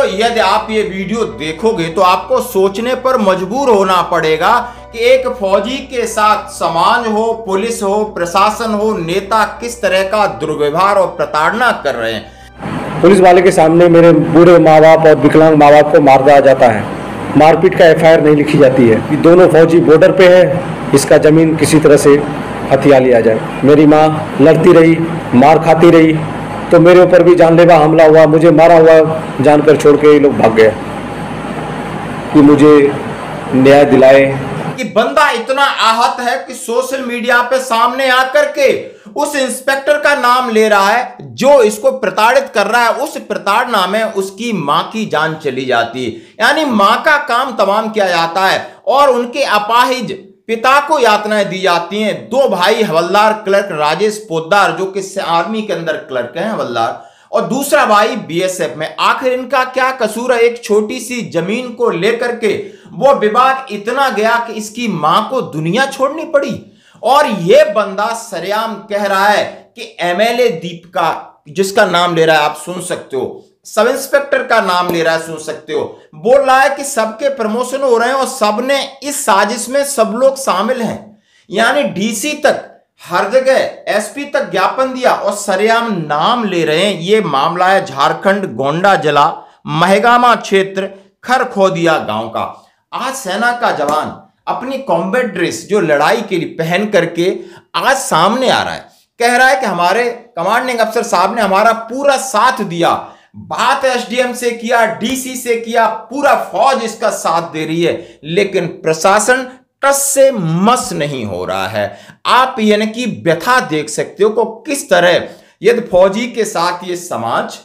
यदि आप ये वीडियो देखोगे तो आपको सोचने पर मजबूर होना पड़ेगा कि एक फौजी के साथ समाज हो, पुलिस हो, प्रशासन हो, नेता किस तरह का दुर्व्यवहार और प्रताड़ना कर रहे हैं। पुलिस वाले के सामने मेरे बूढ़े माँ बाप और विकलांग माँ बाप को मार दिया जाता है। मारपीट का एफआईआर नहीं लिखी जाती है। ये दोनों फौजी बॉर्डर पे है, इसका जमीन किसी तरह से हथिया लिया जाए। मेरी माँ लड़ती रही, मार खाती रही, तो मेरे ऊपर भी जानलेवा हमला हुआ। मुझे मारा हुआ जानकर छोड़ के ये लोग भाग गए कि मुझे न्याय दिलाए। कि बंदा इतना आहत है कि सोशल मीडिया पे सामने आकर के उस इंस्पेक्टर का नाम ले रहा है जो इसको प्रताड़ित कर रहा है। उस प्रताड़ना में उसकी मां की जान चली जाती है, यानी मां का काम तमाम किया जाता है और उनके अपाहिज पिता को यातनाएं दी जाती हैं। दो भाई हवलदार क्लर्क राजेश पोद्दार जो कि आर्मी के अंदर क्लर्क हैं हवलदार, और दूसरा भाई बीएसएफ में। आखिर इनका क्या कसूर है? एक छोटी सी जमीन को लेकर के वो विवाद इतना गया कि इसकी मां को दुनिया छोड़नी पड़ी। और ये बंदा सरेआम कह रहा है कि एमएलए दीपिका, जिसका नाम ले रहा है आप सुन सकते हो, सब इंस्पेक्टर का नाम ले रहा है सुन सकते हो, बोल रहा है कि सबके प्रमोशन हो रहे हैं और सबने इस साजिश में सब लोग शामिल हैं। यानी डीसी तक, हर जगह एसपी तक ज्ञापन दिया और सरेआम नाम ले रहे हैं। यह मामला है झारखंड गोंडा जिला महगामा क्षेत्र खरखोदिया गांव का। आज सेना का जवान अपनी कॉम्बैट ड्रेस जो लड़ाई के लिए पहन करके आज सामने आ रहा है, कह रहा है कि हमारे कमांडिंग अफसर साहब ने हमारा पूरा साथ दिया। बात एसडीएम से किया, डीसी से किया, पूरा फौज इसका साथ दे रही है, लेकिन प्रशासन टस से मस नहीं हो रहा है। आप यानी कि व्यथा देख सकते हो को किस तरह यदि फौजी के साथ ये समाज,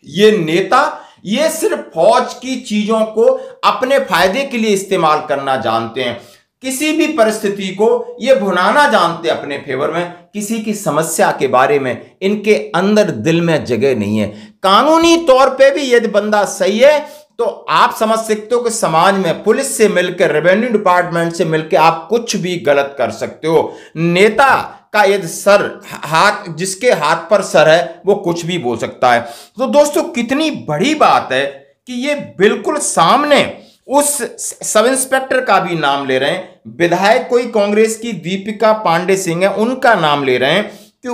ये नेता, ये सिर्फ फौज की चीजों को अपने फायदे के लिए इस्तेमाल करना जानते हैं। किसी भी परिस्थिति को ये भुनाना जानते हैं अपने फेवर में। किसी की समस्या के बारे में इनके अंदर दिल में जगह नहीं है। कानूनी तौर पे भी यदि बंदा सही है तो आप समझ सकते हो कि समाज में पुलिस से मिलकर, रेवेन्यू डिपार्टमेंट से मिलकर आप कुछ भी गलत कर सकते हो। नेता का यदि सर, हाथ, जिसके हाथ पर सर है वो कुछ भी बोल सकता है। तो दोस्तों कितनी बड़ी बात है कि ये बिल्कुल सामने उस सब इंस्पेक्टर का भी नाम ले रहे हैं। विधायक कोई कांग्रेस की दीपिका पांडे सिंह है, उनका नाम ले रहे हैं कि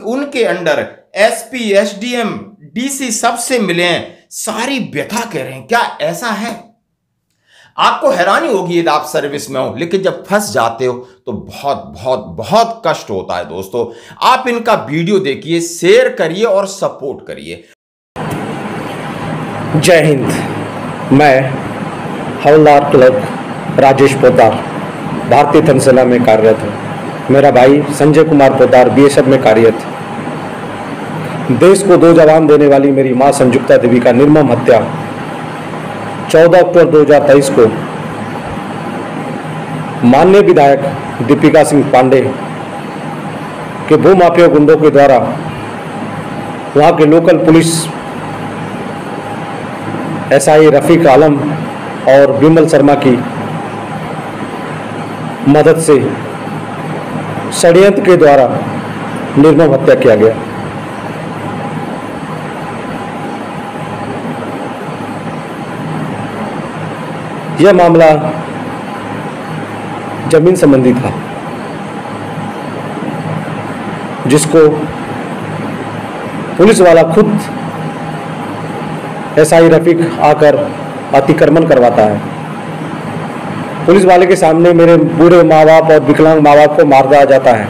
उनके अंडर एसपी, एसडीएम, डीसी सबसे मिले हैं, सारी व्यथा कह रहे हैं। क्या ऐसा है? आपको हैरानी होगी यदि आप सर्विस में हो, लेकिन जब फंस जाते हो तो बहुत बहुत बहुत कष्ट होता है। दोस्तों आप इनका वीडियो देखिए, शेयर करिए और सपोर्ट करिए। जय हिंद। मैं हवलदार क्लर्क राजेश पोद्दार भारतीय थल सेना में कार्यरत हूँ। मेरा भाई संजय कुमार पोद्दार बीएसएफ में कार्यरत है। देश को दो जवान देने वाली मेरी मां संजुक्ता देवी का निर्मम हत्या 14 अक्टूबर 2023 को माननीय विधायक दीपिका सिंह पांडे के भूमाफिया गुंडों के द्वारा वहां के लोकल पुलिस एसआई रफीक आलम और विमल शर्मा की मदद से षड्यंत्र के द्वारा निर्मम हत्या किया गया। यह मामला जमीन संबंधी था, जिसको पुलिस वाला खुद एसआई रफीक आकर अतिक्रमण करवाता है। पुलिस वाले के सामने मेरे बूढ़े माँ बाप और विकलांग माँ बाप को मार दिया जाता है।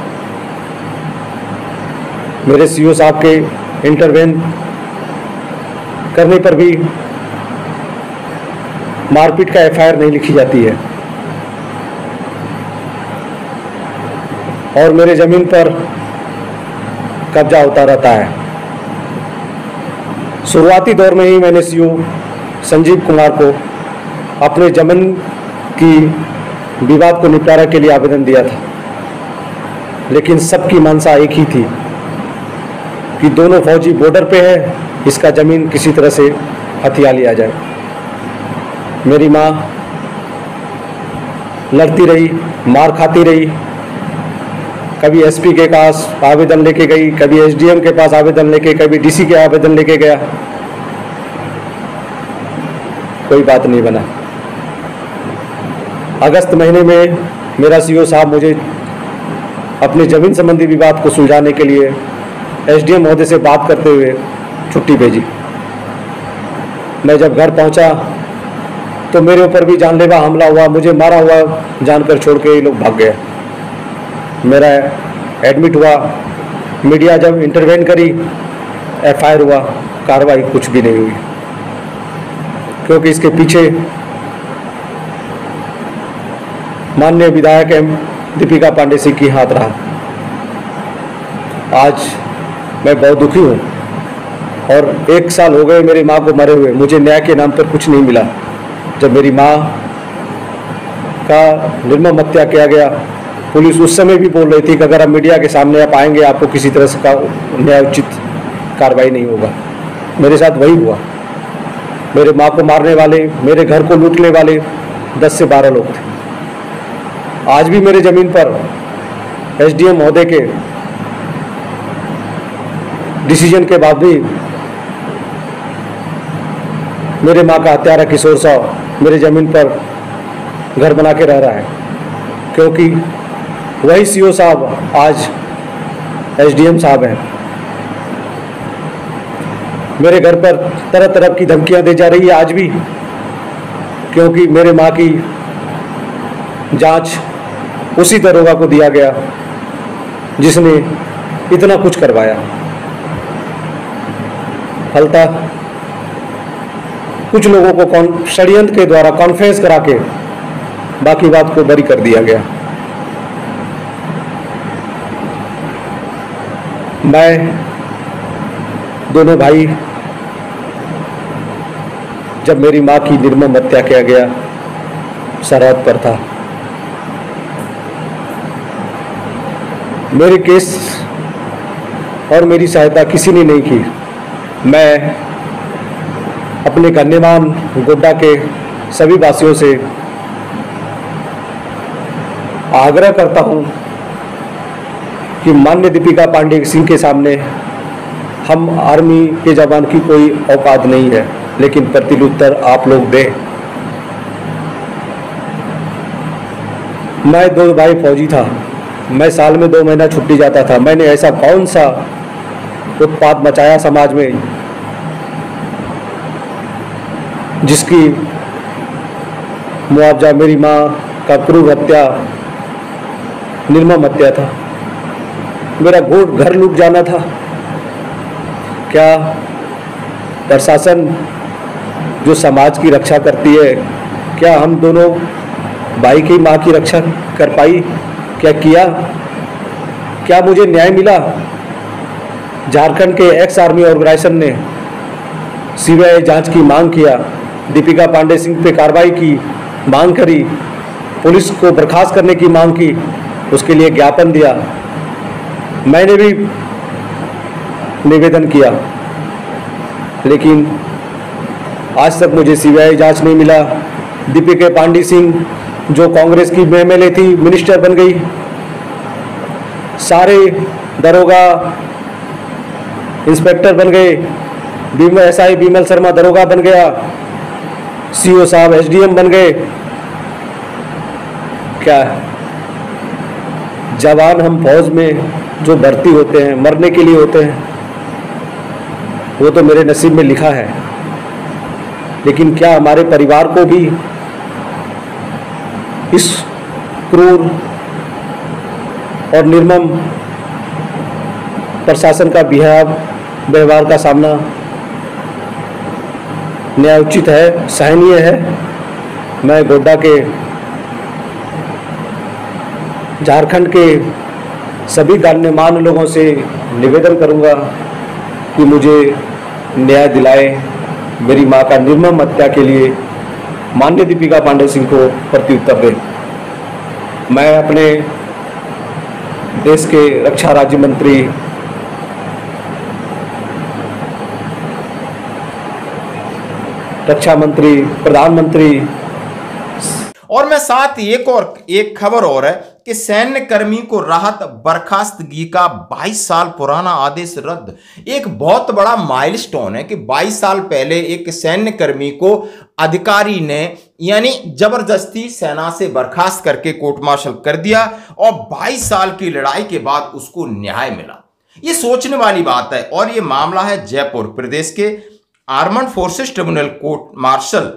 मेरे सीओ साहब के इंटरवेन करने पर भी मारपीट का एफआईआर नहीं लिखी जाती है और मेरे जमीन पर कब्जा होता रहता है। शुरुआती दौर में ही मैंने सीओ संजीव कुमार को अपने जमीन की विवाद को निपटारा के लिए आवेदन दिया था, लेकिन सबकी मंशा एक ही थी कि दोनों फौजी बॉर्डर पे है, इसका जमीन किसी तरह से हथिया लिया जाए। मेरी माँ लड़ती रही, मार खाती रही, कभी एसपी के पास आवेदन लेके गई, कभी एसडीएम के पास आवेदन लेके, कभी डीसी के आवेदन लेके गया, कोई बात नहीं बना। अगस्त महीने में मेरा सीओ साहब मुझे अपने ज़मीन संबंधी विवाद को सुलझाने के लिए एसडीएम महोदय से बात करते हुए छुट्टी भेजी। मैं जब घर पहुंचा तो मेरे ऊपर भी जानलेवा हमला हुआ, मुझे मारा हुआ जानकर छोड़ के ये लोग भाग गए। मेरा एडमिट हुआ, मीडिया जब इंटरवेन करी, एफआईआर हुआ, कार्रवाई कुछ भी नहीं हुई, क्योंकि इसके पीछे माननीय विधायक एम दीपिका पांडे सिंह की हाथ रहा। आज मैं बहुत दुखी हूँ और 1 साल हो गए मेरी माँ को मरे हुए, मुझे न्याय के नाम पर कुछ नहीं मिला। जब मेरी माँ का निर्मम हत्या किया गया, पुलिस उस समय भी बोल रही थी कि अगर आप मीडिया के सामने आप आएंगे आपको किसी तरह से न्याय उचित कार्रवाई नहीं होगा। मेरे साथ वही हुआ। मेरे माँ को मारने वाले, मेरे घर को लूटने वाले 10 से 12 लोग थे। आज भी मेरे ज़मीन पर एसडीएम महोदय के डिसीजन के बाद भी मेरे माँ का हत्यारा किशोर साहब मेरे ज़मीन पर घर बना के रह रहा है, क्योंकि वही सीओ साहब आज एसडीएम साहब हैं। मेरे घर पर तरह तरह की धमकियां दी जा रही है आज भी, क्योंकि मेरे माँ की जांच उसी दरोगा को दिया गया जिसने इतना कुछ करवाया। फलतः कुछ लोगों को षड्यंत्र के द्वारा कॉन्फ्रेंस करा के बाकी बात को बरी कर दिया गया। मैं दोनों भाई, जब मेरी माँ की निर्मम हत्या किया गया, सरहद पर था। मेरे केस और मेरी सहायता किसी ने नहीं की। मैं अपने गण्यमान गोड्डा के सभी वासियों से आग्रह करता हूं कि माननीय दीपिका पांडे सिंह के सामने हम आर्मी के जवान की कोई औकात नहीं है, लेकिन प्रतिउत्तर आप लोग दें। मैं 2 भाई फौजी था, मैं साल में 2 महीना छुट्टी जाता था। मैंने ऐसा कौन सा उत्पात मचाया समाज में जिसकी मुआवजा मेरी माँ का क्रूर हत्या, निर्मम हत्या था। मेरा घर लूट जाना था। क्या प्रशासन जो समाज की रक्षा करती है, क्या हम दोनों भाई की माँ की रक्षा कर पाई? क्या किया? क्या मुझे न्याय मिला? झारखंड के एक्स आर्मी ऑर्गेनाइजेशन ने सीबीआई जांच की मांग किया, दीपिका पांडे सिंह पे कार्रवाई की मांग करी, पुलिस को बर्खास्त करने की मांग की, उसके लिए ज्ञापन दिया। मैंने भी निवेदन किया, लेकिन आज तक मुझे सीबीआई जांच नहीं मिला। दीपिका पांडे सिंह जो कांग्रेस की एमएलए थी, मिनिस्टर बन गई। सारे दरोगा इंस्पेक्टर बन गए। एसआई विमल शर्मा दरोगा बन गया, सीओ साहब एसडीएम बन गए। क्या जवान हम फौज में जो भर्ती होते हैं मरने के लिए होते हैं, वो तो मेरे नसीब में लिखा है। लेकिन क्या हमारे परिवार को भी इस क्रूर और निर्मम प्रशासन का व्यवहार का सामना न्यायोचित है, सहनीय है? मैं गोड्डा के झारखंड के सभी गण्यमान्य लोगों से निवेदन करूंगा कि मुझे न्याय दिलाए। मेरी मां का निर्मम हत्या के लिए माननीय दीपिका पांडे सिंह को प्रत्युत्तर दें। मैं अपने देश के रक्षा राज्य मंत्री प्रधानमंत्री और मैं साथ एक खबर और है कि सैन्य कर्मी को राहत, बर्खास्तगी का 22 साल पुराना आदेश रद्द। एक बहुत बड़ा माइलस्टोन है कि 22 साल पहले एक सैन्य कर्मी को अधिकारी ने यानी जबरदस्ती सेना से बर्खास्त करके कोर्ट मार्शल कर दिया और 22 साल की लड़ाई के बाद उसको न्याय मिला। ये सोचने वाली बात है। और ये मामला है जयपुर प्रदेश के armed forces tribunal court martial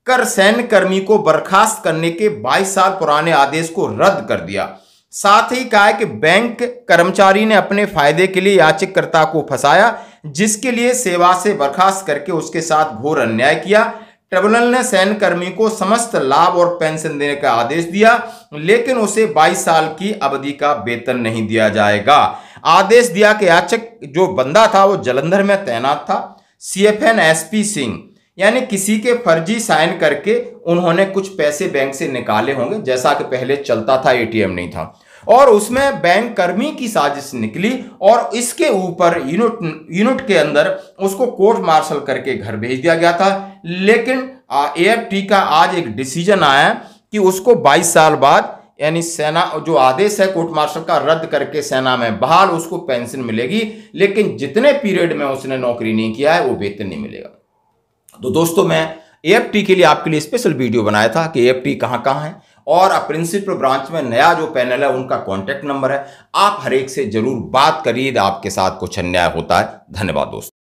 कर सैन्य कर्मी को बर्खास्त करने के 22 साल पुराने आदेश को रद्द कर दिया। साथ ही कहा है कि बैंक कर्मचारी ने अपने फायदे के लिए याचिकाकर्ता को फंसाया, जिसके लिए सेवा से बर्खास्त करके उसके साथ घोर अन्याय किया। ट्रिब्यूनल ने सैन्य कर्मी को समस्त लाभ और पेंशन देने का आदेश दिया, लेकिन उसे 22 साल की अवधि का वेतन नहीं दिया जाएगा। आदेश दिया कि याचक जो बंदा था वो जालंधर में तैनात था। CFN SP सिंह यानी किसी के फर्जी साइन करके उन्होंने कुछ पैसे बैंक से निकाले होंगे, जैसा कि पहले चलता था, ATM नहीं था, और उसमें बैंक कर्मी की साजिश निकली और इसके ऊपर यूनिट के अंदर उसको कोर्ट मार्शल करके घर भेज दिया गया था। लेकिन AFT का आज एक डिसीजन आया कि उसको 22 साल बाद यानी सेना जो आदेश है कोर्ट मार्शल का रद्द करके सेना में बहाल, उसको पेंशन मिलेगी, लेकिन जितने पीरियड में उसने नौकरी नहीं किया है वो वेतन नहीं मिलेगा। तो दोस्तों, मैं AFT के लिए आपके लिए स्पेशल वीडियो बनाया था कि AFT कहां है और प्रिंसिपल ब्रांच में नया जो पैनल है उनका कॉन्टैक्ट नंबर है। आप हर एक से जरूर बात करिए, आपके साथ कुछ अन्याय होता है। धन्यवाद दोस्तों।